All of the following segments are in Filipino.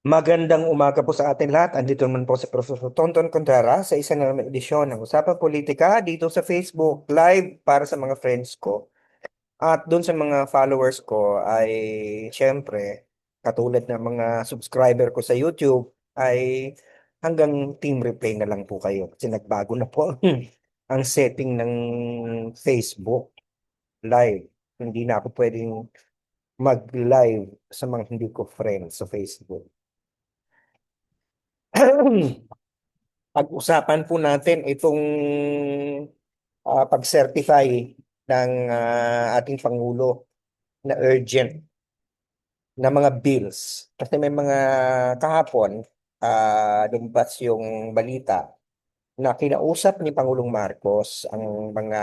Magandang umaga po sa atin lahat. Andito naman po si Professor Tonton Contreras sa isa na naman edisyon ng Usapang Politika dito sa Facebook Live para sa mga friends ko. At doon sa mga followers ko ay syempre katulad ng mga subscriber ko sa YouTube ay hanggang team replay na lang po kayo kasi nagbago na po ang setting ng Facebook Live. Hindi na ako pwedeng mag-live sa mga hindi ko friends sa Facebook. Pag-usapan po natin itong pag-certify ng ating Pangulo na urgent na mga bills. Kasi may mga kahapon, lumabas yung balita na kinausap ni Pangulong Marcos ang mga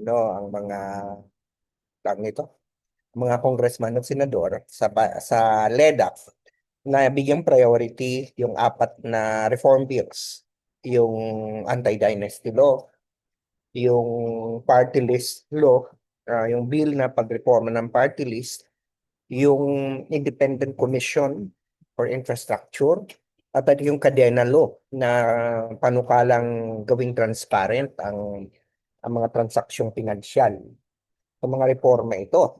ang mga tawag nito, mga congressman at senador sa LEDAC na bigyang priority yung apat na reform bills, yung anti-dynasty law, yung party list law, yung bill na pagreforma ng party list, yung Independent Commission for Infrastructure, at yung kadena law na panukalang gawing transparent ang mga transaksyon pinansyal. Ang mga reforma ito.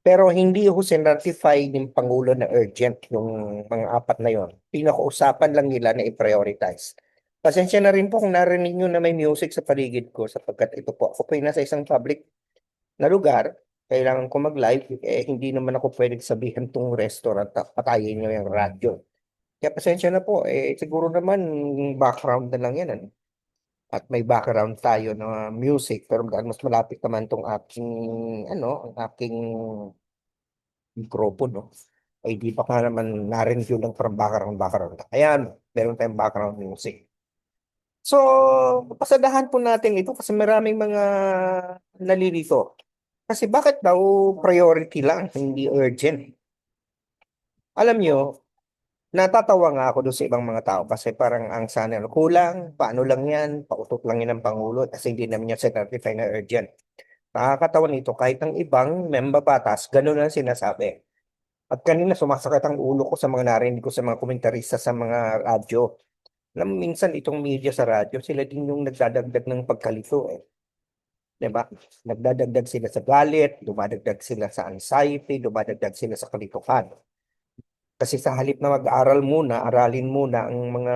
Pero hindi ho sinertify ng Pangulo na urgent yung mga apat na yon. Pinakausapan lang nila na i-prioritize. Pasensya na rin po kung narinig nyo na may music sa paligid ko sapagkat ito po, ako po ay nasa isang public na lugar, kailangan ko mag-live, hindi naman ako pwedeng sabihan tong restaurant at patayin nyo yung radyo. Kaya pasensya na po, siguro naman background na lang yan. Ano? At may background tayo na music, pero mas malapit naman tong aking, ang aking mikropono, ay di pa ka naman narinig yun lang from background. Ayan, meron tayong background music. So, pasadahan po natin ito kasi maraming mga nalilito. Kasi bakit daw priority lang, hindi urgent? Alam nyo, natatawa nga ako doon sa ibang mga tao kasi parang ang sana kulang, paano lang yan, pautot lang yan ng Pangulo kasi hindi naman niya certify na urgent. Nakakatawa nito kahit ang ibang membabatas, ganun lang sinasabi. At kanina sumasakit ang ulo ko sa mga narinig ko sa mga komentarista sa mga radyo. Alam mo, minsan itong media sa radyo, sila din yung nagdadagdag ng pagkalito eh. 'Di ba? Nagdadagdag sila sa galit, dumadagdag sila sa anxiety, dumadagdag sila sa kalituhan. Kasi sa halip na mag-aral muna, aralin muna ang mga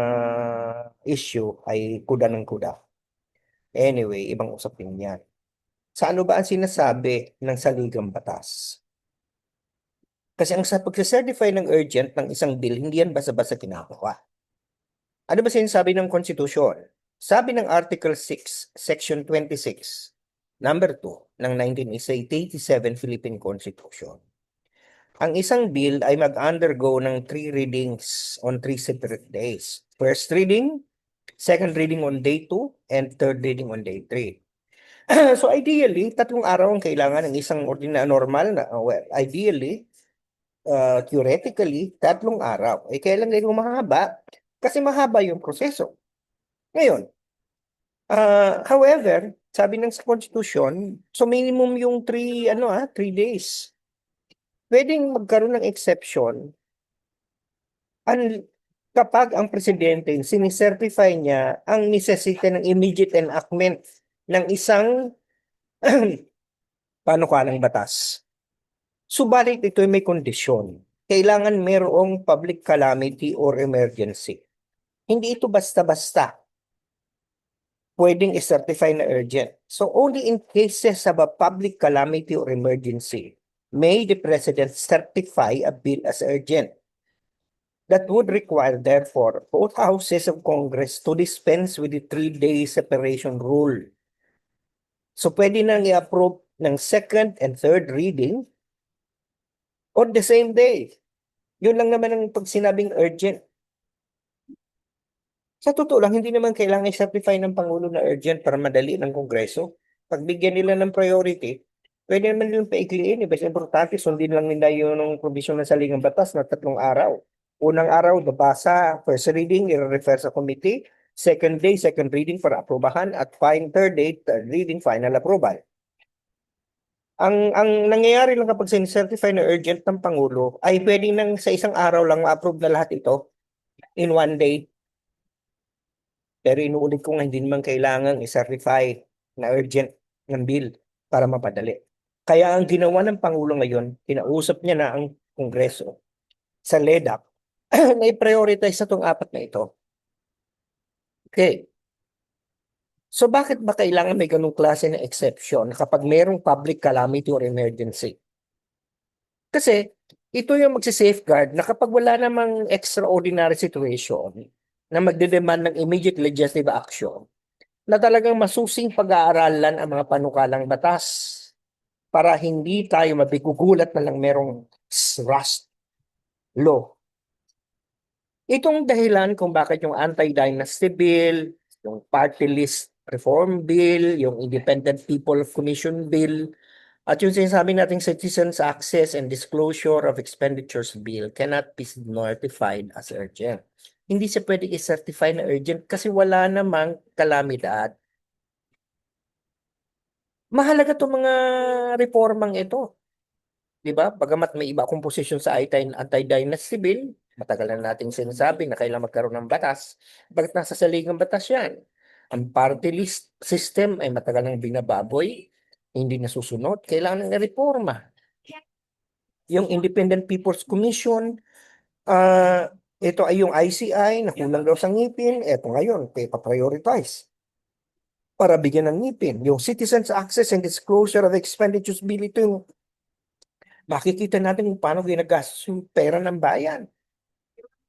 issue ay kuda ng kuda. Anyway, ibang usapin yan. Sa ano ba ang sinasabi ng saligang batas? Kasi ang sa pag-certify ng urgent ng isang bill, hindi yan basta-basta ginagawa. Ano ba sinasabi ng konstitusyon? Sabi ng Article 6, Section 26, Number 2 ng 1987 Philippine Constitution. Ang isang bill ay mag-undergo ng 3 readings on 3 separate days. First reading, second reading on day 2, and third reading on day 3. So ideally, 3 araw ang kailangan ng isang normal na, ideally, theoretically, 3 araw. Kailan ganito mahaba? Kasi mahaba yung proseso. Ngayon, however, sabi ng sa Constitution, so minimum yung 3 days. Pwedeng magkaroon ng exception kapag ang presidente sinicertify niya ang necessity ng immediate enactment ng isang panukalang batas. Subalit ito ay may kondisyon. Kailangan mayroong public calamity or emergency. Hindi ito basta-basta pwedeng i-certify na urgent. So only in cases of a public calamity or emergency may the President certify a bill as urgent. That would require, therefore, both houses of Congress to dispense with the 3-day separation rule. So pwede nang i-approve ng second and third reading on the same day. Yun lang naman ang pag sinabing urgent. Sa totoo lang, hindi naman kailangan i-certify ng Pangulo na urgent para madali ng Kongreso. Pagbigyan nila ng priority, pwede naman nilang paikliin. Basta importante, sundin lang nila yun ng provision ng saligang batas na 3 araw. Unang araw, nabasa, first reading, i-refer sa committee. Second day, second reading para aprobahan. At third day, third reading, final approval. Ang nangyayari lang kapag sin-certify na urgent ng Pangulo ay pwedeng nang sa isang araw lang ma-approve na lahat ito in one day. Pero inuulit ko nga, hindi naman kailangan i-certify na urgent ng bill para mapadali. Kaya ang ginawa ng Pangulo ngayon, kinausap niya na ang Kongreso sa LEDAC na i-prioritize na itong apat na ito. Okay. So bakit ba kailangan may ganung klase na exception kapag mayroong public calamity or emergency? Kasi ito yung magsi-safeguard na kapag wala namang extraordinary situation na magde-demand ng immediate legislative action, na talagang masusing pag-aaralan ang mga panukalang batas para hindi tayo mabigugulat na lang merong rust law. Itong dahilan kung bakit yung anti-dynasty bill, yung party list reform bill, yung independent people commission bill, at yung sinasabi nating citizens access and disclosure of expenditures bill cannot be notified as urgent. Hindi siya pwede i-certify na urgent kasi wala namang kalamidad. Mahalaga itong mga reformang ito. Di ba? Bagamat may iba akong posisyon sa anti-dynasty bill, matagal na nating sinasabi na kailangan magkaroon ng batas. Bakit nasa saligang batas yan? Ang party list system ay matagal nang binababoy, hindi nasusunod, kailangan ng reforma. Yung Independent People's Commission, ito ay yung ICI na kulang daw sa ngipin, ito ngayon, pa-prioritize para bigyan ng ngipin. Yung Citizens Access and Disclosure of Expenditures Bill, ito yung makikita natin kung paano ginagastos yung pera ng bayan.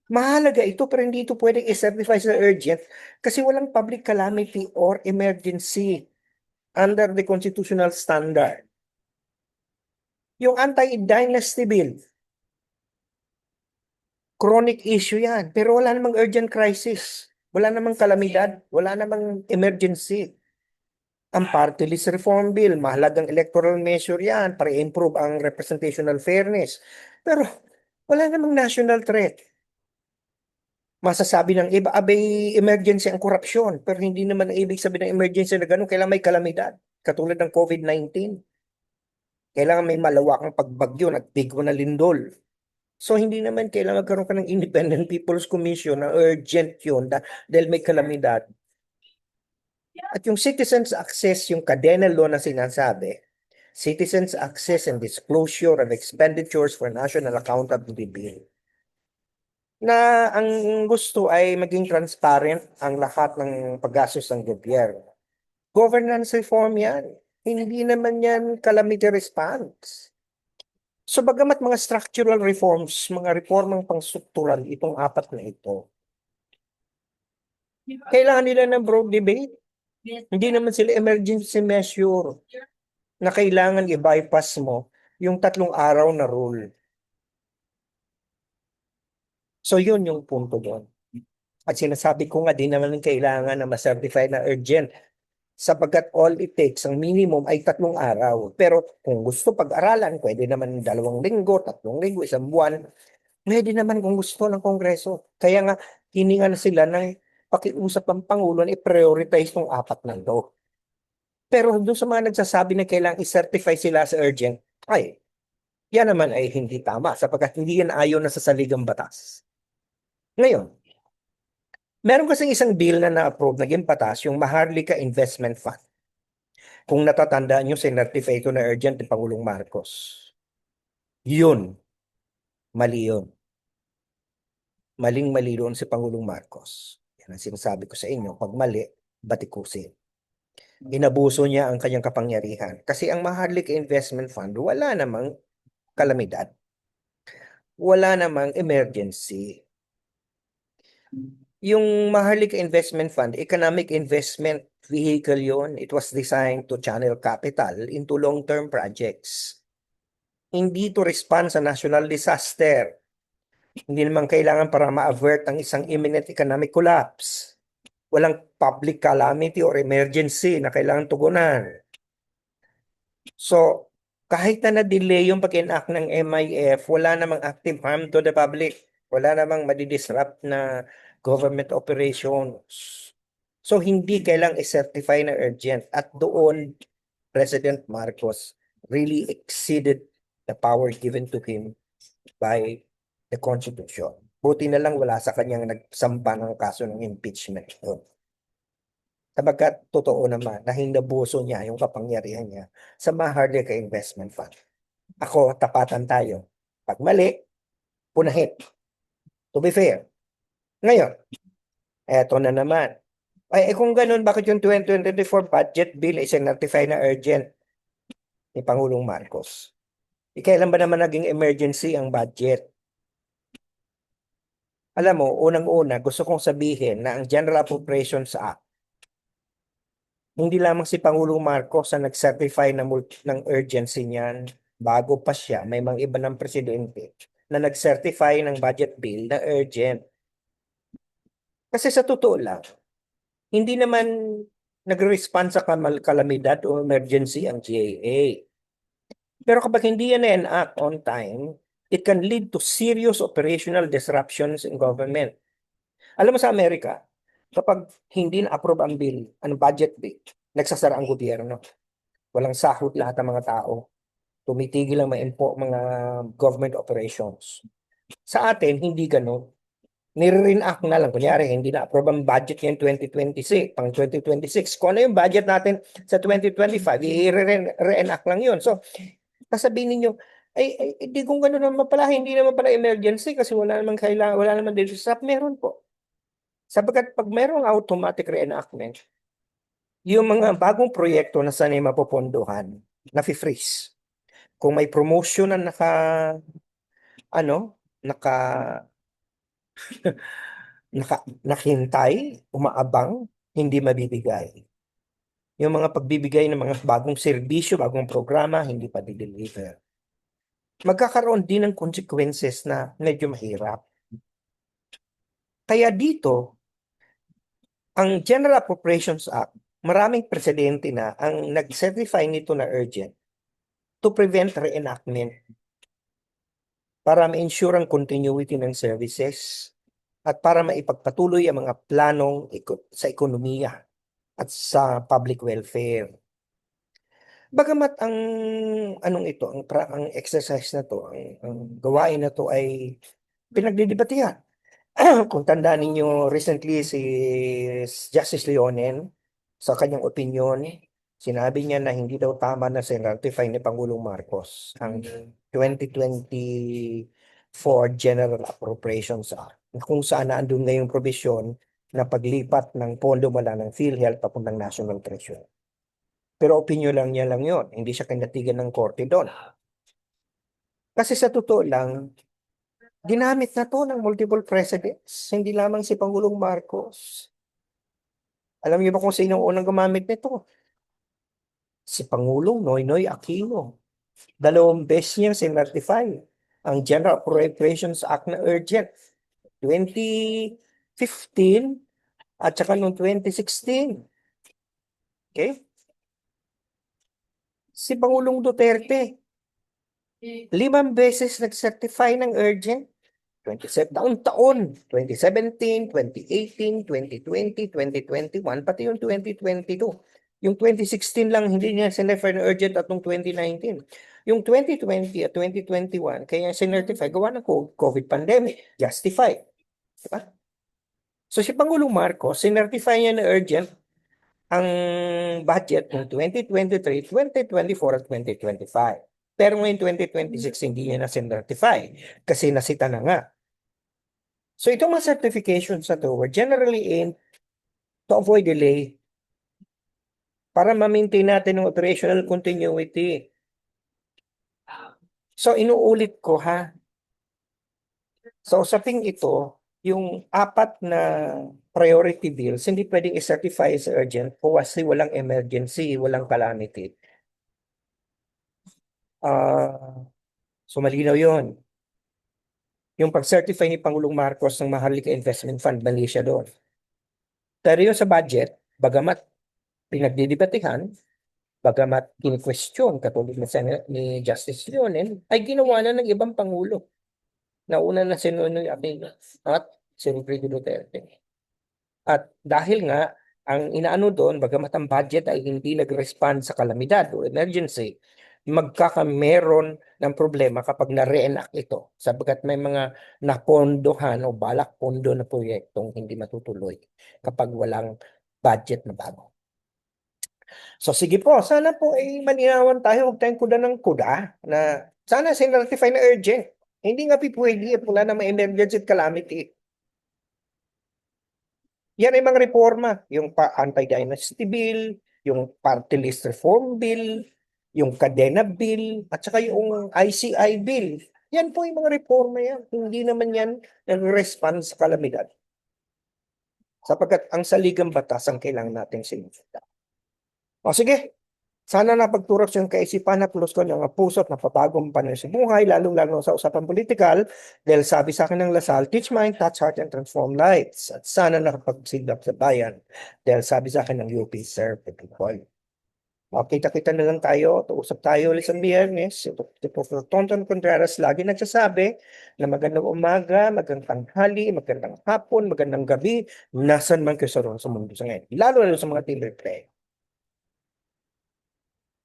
Mahalaga ito pero hindi ito pwedeng i-certify sa urgent kasi walang public calamity or emergency under the constitutional standard. Yung anti-dynasty bill, chronic issue yan, pero wala namang urgent crisis. Wala namang kalamidad, wala namang emergency. Ang party list reform bill, mahalagang electoral measure yan para i-improve ang representational fairness. Pero wala namang national threat. Masasabi ng iba, abay, emergency ang korupsyon. Pero hindi naman ang ibig sabihin ng emergency na gano'n, kailangan may kalamidad. Katulad ng COVID-19. Kailangan may malawakang pagbagyo at bigo na lindol. So, hindi naman kailangan magkaroon ka ng Independent People's Commission na urgent yun dahil may kalamidad. At yung citizens access, yung cadena law na sinasabi, citizens access and disclosure of expenditures for national accountability bill, na ang gusto ay maging transparent ang lahat ng paggastos ng gobyerno. Governance reform yan. Hindi naman yan calamity response. So bagamat mga structural reforms, mga reformang pangstruktural, itong apat na ito, kailangan nila ng broad debate. Hindi naman sila emergency measure na kailangan i-bypass mo yung 3 araw na rule. So yun yung punto doon. At sinasabi ko nga, di naman kailangan na ma-certify na urgent sapagkat all it takes, ang minimum ay 3 araw. Pero kung gusto pag-aralan, pwede naman 2 linggo, 3 linggo, 1 buwan. Pwede naman kung gusto ng Kongreso. Kaya nga, hininga na sila ng pakiusap ng Pangulo na i-prioritize ng apat na ito. Pero doon sa mga nagsasabi na kailangang i-certify sila sa urgent, ay, yan naman ay hindi tama sapagkat hindi yan ayon na sa saligang batas. Ngayon, meron kasing isang bill na na-approve, naging batas, yung Maharlika Investment Fund. Kung natatandaan nyo, sinertify ito na urgent ni Pangulong Marcos. Yun, mali yun. Maling-mali doon si Pangulong Marcos. Yan ang sinasabi ko sa inyo. Pag mali, batikusin. Inabuso niya ang kanyang kapangyarihan. Kasi ang Maharlika Investment Fund, wala namang kalamidad. Wala namang emergency. Yung Maharlika Investment Fund, economic investment vehicle yon. It was designed to channel capital into long-term projects. Hindi to respond sa national disaster. Hindi naman kailangan para ma-avert ang isang imminent economic collapse. Walang public calamity or emergency na kailangan tugunan. So, kahit na na-delay yung pag-enact ng MIF, wala namang active harm to the public. Wala namang madidisrupt na government operations. So, hindi kailang i-certify na urgent. At doon, President Marcos really exceeded the power given to him by the Constitution. Buti na lang wala sa kanyang nagsampa ng kaso ng impeachment doon. Sapagkat totoo naman na hinabuso niya yung kapangyarihan niya sa Maharlika Investment Fund. Ako, tapatan tayo. Pag mali, punahit. To be fair. Ngayon, eto na naman. Ay, kung ganun, bakit yung 2024 budget bill ay sinertify na urgent ni Pangulong Marcos? Kailan ba naman naging emergency ang budget? Alam mo, unang-una, gusto kong sabihin na ang General Appropriations Act, hindi lamang si Pangulong Marcos ang nag-certify ng urgency niyan. Bago pa siya, may mga iba ng presidente na nag-certify ng budget bill na urgent. Kasi sa totoo lang, hindi naman nag-respond sa kalamidad o emergency ang GAA. Pero kapag hindi yan na-enact on time, it can lead to serious operational disruptions in government. Alam mo sa Amerika, kapag hindi na-approve ang bill, ang budget bill, nagsasara ang gobyerno. Walang sahod lahat ng mga tao. Tumitigil ang mga government operations. Sa atin, hindi ganun. Nire-enact na lang. Kunyari, hindi na-approve ang budget ngayon 2026, pang 2026. Kung ano yung budget natin sa 2025, i-re-enact lang yun. So, sasabihin ninyo, di kung gano'n naman pala, hindi naman pala emergency kasi wala naman kailangan, wala naman dito sa meron po. Sapagkat pag mayroong automatic reenactment, yung mga bagong proyekto na sanay mapopondohan, nafi-freeze. Kung may promotion na ano, nakahintay, umaabang, hindi mabibigay. Yung mga pagbibigay ng mga bagong serbisyo, bagong programa, hindi pa di-deliver. Magkakaroon din ng consequences na medyo mahirap. Kaya dito, ang General Appropriations Act, maraming presidente na ang nag-certify nito na urgent to prevent reenactment para ma-ensure ang continuity ng services at para maipagpatuloy ang mga planong sa ekonomiya at sa public welfare. Bagamat ang ang exercise na to, ang gawain na to ay pinagdidebatehan. Kung tandaan ninyo, recently si Justice Leonen, sa kanyang opinion, sinabi niya na hindi daw tama na sinertify ni Pangulong Marcos ang 2024 General Appropriations Act, kung saan naandun ngayong probisyon na paglipat ng pondo mula ng PhilHealth papuntang National Treasury. Pero opinion lang niya lang yun. Hindi siya kinatigan ng korte doon. Kasi sa totoo lang, ginamit na to ng multiple presidents. Hindi lamang si Pangulong Marcos. Alam niyo ba kung sino ang unang gumamit nito? Si Pangulong Noynoy Aquino. 2 beses niya sinertify ang General Appropriations Act na urgent. 2015 at saka noong 2016. Okay? Si Pangulong Duterte, 5 beses nag-certify ng urgent. 27 taon-taon, 2017, 2018, 2020, 2021, pati yung 2022. Yung 2016 lang hindi niya sinertify na urgent at nung 2019. Yung 2020 at 2021, kaya sinertify, gawa ng COVID pandemic, justified. Diba? So si Pangulong Marcos, sinertify niya na urgent ang budget ng 2023, 2024 at 2025. Pero ngayon 2026, hindi niya na sinertify kasi nasita na nga. So itong mga certifications na to were generally aimed to avoid delay para ma-maintain natin yung operational continuity. So inuulit ko ha. Sa usaping ito, yung 4 na priority bills, hindi pwedeng i-certify as urgent kasi walang emergency, walang calamity. So malinaw yun. Yung pag-certify ni Pangulong Marcos ng Maharlika Investment Fund, mali siya doon. Pero yun sa budget, bagamat pinagdidebatehan, bagamat kini-question katulad ni Justice Leonen, ay ginawa na ng ibang pangulo. Nauna na si Nonoy Aquino at si Rodrigo Duterte. At dahil nga, ang inaano doon, bagamat ang budget ay hindi nag-respond sa kalamidad o emergency, magkakameron ng problema kapag na-reenact ito sapagkat may mga napondohan o balak pondo na proyektong hindi matutuloy kapag walang budget na bago. So sige po, sana po ay maninawan tayo, huwag tayong kuda ng kuda na sana sinratify na urgent. Hindi nga pwede at wala na may emergency at calamity. Yan ay mga reforma, yung anti-dynasty bill, yung party list reform bill, yung kadena bill, at saka yung ICI bill. Yan po yung mga reforma yan. Hindi naman yan nag-respond sa kalamidad. Sapagkat ang saligang batas ang kailangan natin sinusundan. O sige, sana napagturok yung kaisipan at plus ko ng puso at napabagong panahon sa buhay, lalong-lalo sa usapang politikal, dahil sabi sa akin ng Lasal, teach mind, touch heart, and transform lives. At sana nakapagsilap sa bayan, dahil sabi sa akin ng UP, serve the people. O, kita-kita na lang tayo, tuusap tayo ulit sa Biyernes. Ito po, Tonton Contreras lagi nagsasabi na magandang umaga, magandang tanghali, magandang hapon, magandang gabi, nasan man kayo sa mundo sa ngayon. Lalo sa mga team replay.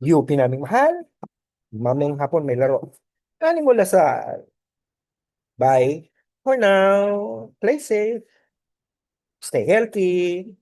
UP naming mahal, mamayang hapon may laro. Kanin mula sa bye for now. Play safe. Stay healthy.